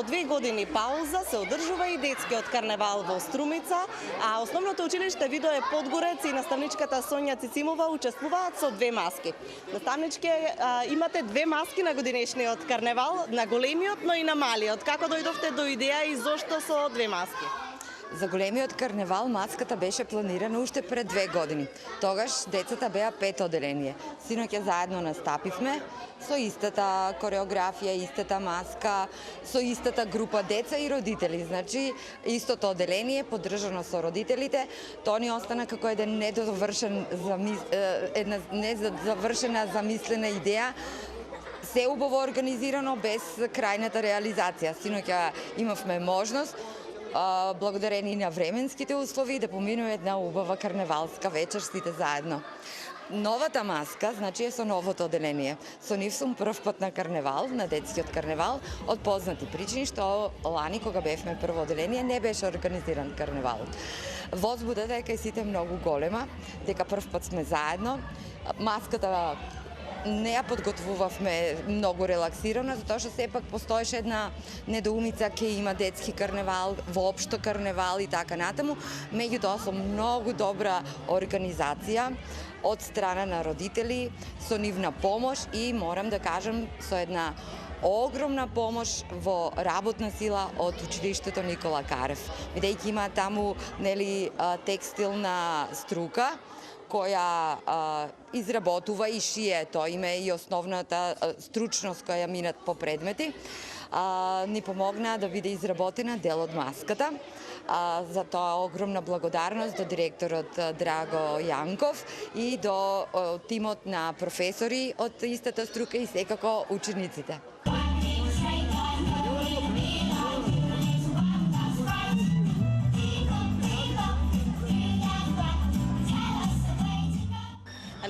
По 2 години пауза се одржува и детскиот карневал во Струмица, а основното училиште Видое Подгорец и наставничката Сонја Цицимова учествуваат со 2 маски. Наставничке, имате 2 маски на годинешниот карневал, на големиот, но и на малиот. Како дојдовте до идеја и зошто со 2 маски? За големиот карневал маската беше планирана уште пред 2 години. Тогаш децата беа 5 оделение. Синоќа заедно настапивме со истата кореографија, истата маска, со истата група деца и родители. Значи, истото оделение поддржано со родителите, тоа ни остана како една незавршена замислена идеја, се убаво организирано без крајната реализација. Синоќа имавме можност благодарение на временските услови да поминеме една убава карневалска вечер сите заедно. Новата маска, значи е со новото оделение. Со нив сум прв пат на карневал, на детскиот карневал, од познати причини, што лани кога бевме прво оделение не беше организиран карневал. Возбудата е кај сите многу голема, дека прв пат сме заедно. Маската не ја подготвувавме многу релаксирано, затоа што сепак постоеше една недоумица ке има детски карневал, воопшто карневал и така натаму. Меѓутоа со многу добра организација од страна на родители, со нивна помош и морам да кажам со една огромна помош во работна сила од училиштето Никола Карев. Бидејќи има таму текстилна струка која изработува и шие, тоа име и основната стручност која минат по предмети, ни помогна да биде изработена дел од маската. За тоа огромна благодарност до директорот Драго Јанков и до тимот на професори од истата струка и секако учениците.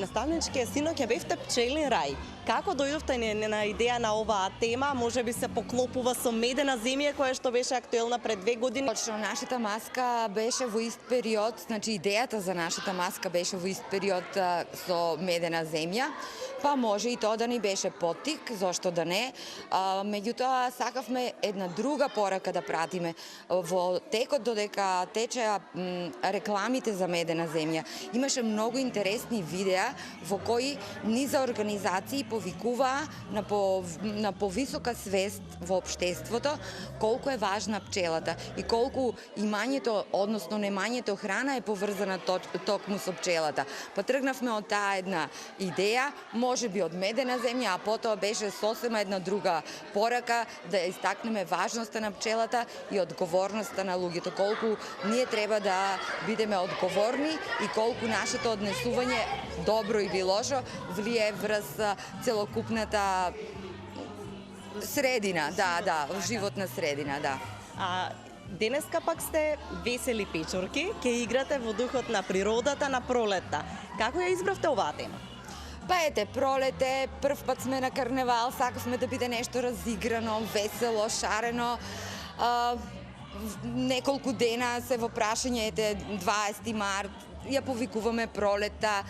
Наставничке, синоќа бевте пчелин рај. Како дојдовте на идеја на оваа тема? Може би се поклопува со Медена земја, која што беше актуелна пред 2 години? Точно, нашата маска беше во ист период, значи идејата за нашата маска беше во ист период со Медена земја, па може и тоа да ни беше поттик, зошто да не. Меѓутоа, сакавме една друга порака да пратиме. Во текот додека течеа рекламите за Медена земја, имаше многу интересни видеа во кои низа организации повикуваа на повисока свест во општеството колку е важна пчелата и колку имањето, односно немањето храна е поврзана токму со пчелата. Па тргнавме од таа една идеја, можеби од Медена земја, а потоа беше сосема една друга порака да истакнеме важноста на пчелата и одговорноста на луѓето, колку ние треба да бидеме одговорни и колку нашето однесување, добро или лошо, влие врз целокупната средина, животна средина, да. Денеска пак сте весели печорки, ке играте во духот на природата, на пролетта. Како ја избравте оваа тема? Па ете, пролете, прв пат сме на карневал, сакавме да биде нешто разиграно, весело, шарено. Неколку дена се во прашање, ете, 20 март, ја повикуваме пролета.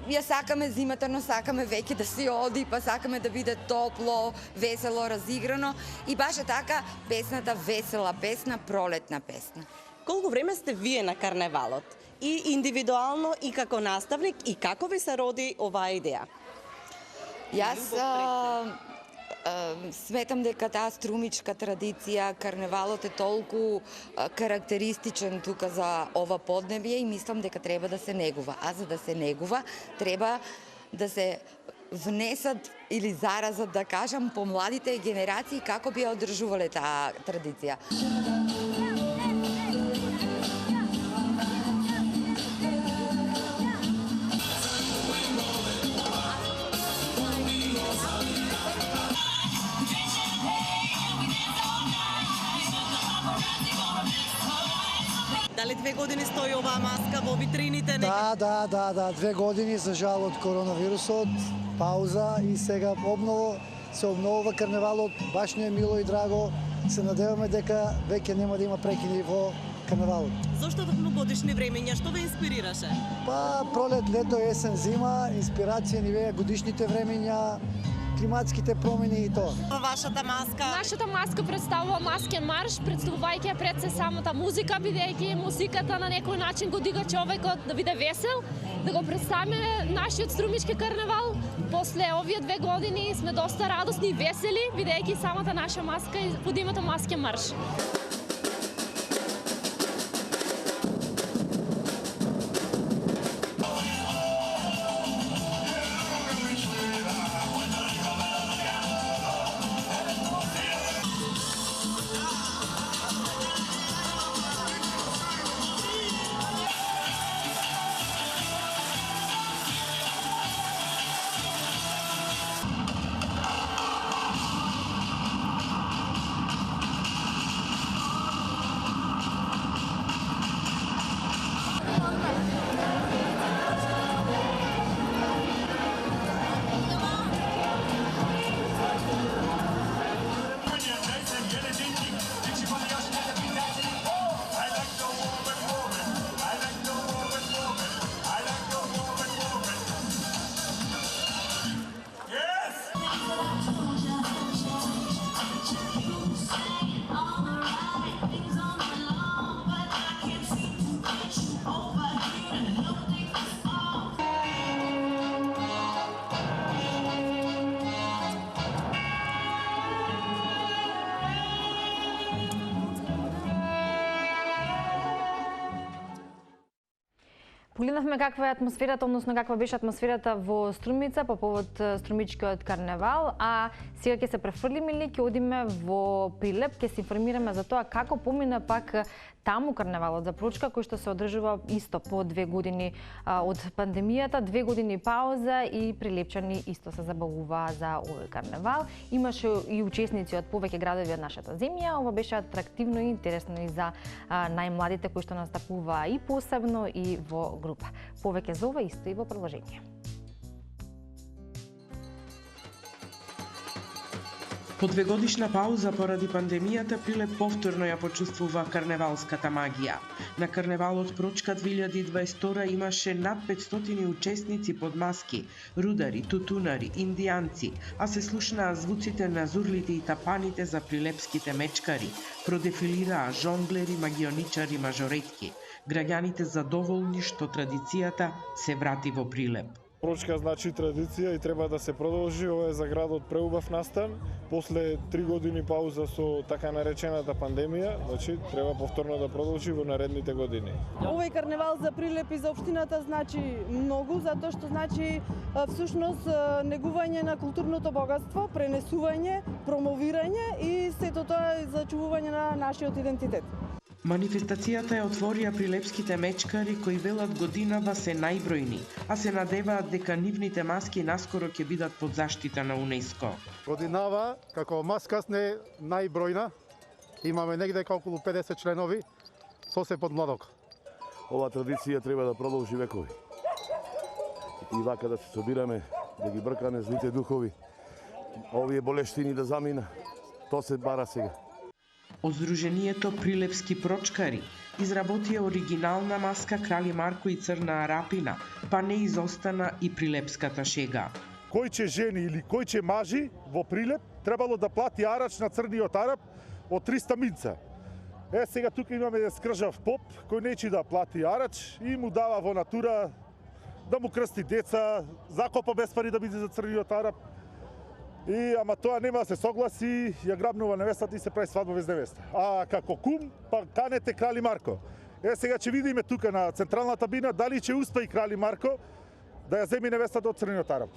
Ја сакаме зимата, но сакаме веќе да се оди, па сакаме да биде топло, весело, разиграно. И баш така песната весела песна, пролетна песна. Колку време сте вие на карневалот? И индивидуално, и како наставник, и како ви се роди оваа идеја? Јас сметам дека таа струмичка традиција, карневалот е толку карактеристичен тука за ова поднебје и мислам дека треба да се негува. А за да се негува, треба да се внесат или заразат, да кажам, помладите генерации како би ја одржувале таа традиција. Дали 2 години стои оваа маска во витрините? Да, 2 години, за жал од коронавирусот, пауза и сега се обновува карневалот, баш ни е мило и драго. Се надеваме дека веќе нема да има прекини во карневалот. Зошто многогодишни времења? Што ве инспирираше? Па пролет, лето, есен, зима, инспирација ни беа годишните времења, климатските промени и тоа. Вашата маска? Нашата маска представува маскен марш, представувајќи пред се самата музика, бидејќи музиката на некој начин го дига човекот да биде весел, да го представиме нашиот струмички карнавал. После овие 2 години сме доста радосни и весели, бидејќи самата наша маска е под името маскен марш. Погледнавме каква е атмосферата, односно каква беше атмосферата во Струмица по повод Струмичкиот карневал, а сега ќе се префрлиме или ќе одиме во Прилеп, ќе се информираме за тоа како помина пак таму карневалот за Прочка, кој што се одржува исто по 2 години од пандемијата, 2 години пауза и прилепчани исто се забавуваа за овој карневал. Имаше и учесници од повеќе градови од нашата земја. Ова беше атрактивно и интересно и за најмладите кои што настапуваа и посебно и во група. Повеќе за ова исто и во продолжение. По 2-годишна пауза поради пандемијата, Прилеп повторно ја почувствува карневалската магија. На карневалот Прочка 2022 имаше над 500 учесници под маски, рудари, тутунари, индијанци, а се слушнаа звуците на зурлите и тапаните за прилепските мечкари, продефилираа жонглери, магионичари, мажоретки. Граѓаните задоволни што традицијата се врати во Прилеп. Прочка значи традиција и треба да се продолжи. Ова е за градот преубав настан. После 3 години пауза со така наречената пандемија, значи треба повторно да продолжи во наредните години. Овој карневал за Прилеп и за општината значи многу, затоа што значи всушност негување на културното богатство, пренесување, промовирање и сето тоа за чувување на нашиот идентитет. Манифестацијата ја отворија прилепските мечкари кои велат годинава се најбројни, а се надеваат дека нивните маски наскоро ќе бидат под заштита на УНЕСКО. Годинава, како маска сме најбројна, имаме негде околу 50 членови, со се под младок. Ова традиција треба да продолжи векови. И вака да се собираме, да ги бркаме злите духови, овие болештини да замина, тоа се бара сега. Од Сдруженијето Прилепски прочкари изработија оригинална маска Крали Марко и Црна Арапина, па не изостана и прилепската шега. Кој ќе жени или кој ќе мажи во Прилеп требало да плати арач на Црниот Арап од 300 минца. Сега тука имаме скржав поп кој нечи да плати арач и му дава во натура да му крсти деца, закопа без пари да биде за Црниот Арап. Ама тоа нема да се согласи, ја грабнува невестата и се прави свадба без невеста. А како кум, па канете Крали Марко. Сега ќе видиме тука на централната бина дали ќе успее Крали Марко да ја земи невестата од Црниот Арап.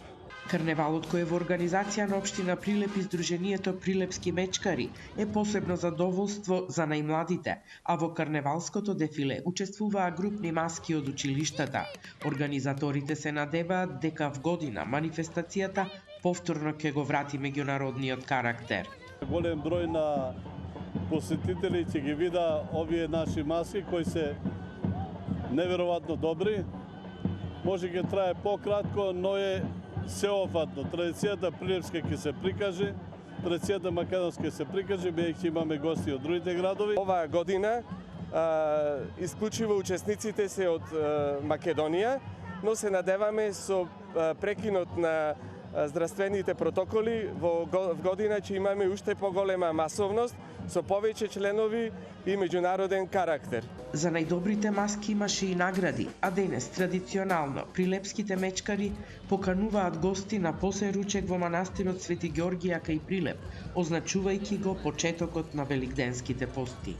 Карневалот кој е во организација на општина Прилеп и Сдруженијето Прилепски мечкари е посебно задоволство за најмладите, а во карневалското дефиле учествуваа групни маски од училиштата. Организаторите се надеваат дека в година манифестацијата повторно ќе го врати меѓународниот карактер. Голем број на посетители ќе ги вида овие наши маски кои се неверојатно добри. Може ќе трае пократко, но е сеопфатно. Традицијата прилепска ќе се прикаже, традицијата македонска ќе се прикаже, бидејќи имаме гости од другите градови. Оваа година исклучиво учесниците се од Македонија, но се надеваме со прекинот на здравствените протоколи, во година ќе имаме уште поголема масовност, со повеќе членови и меѓународен карактер. За најдобрите маски имаше и награди, а денес традиционално прилепските мечкари покануваат гости на посеј ручек во манастирот Свети Ѓоргија кај Прилеп, означувајќи го почетокот на великденските пости.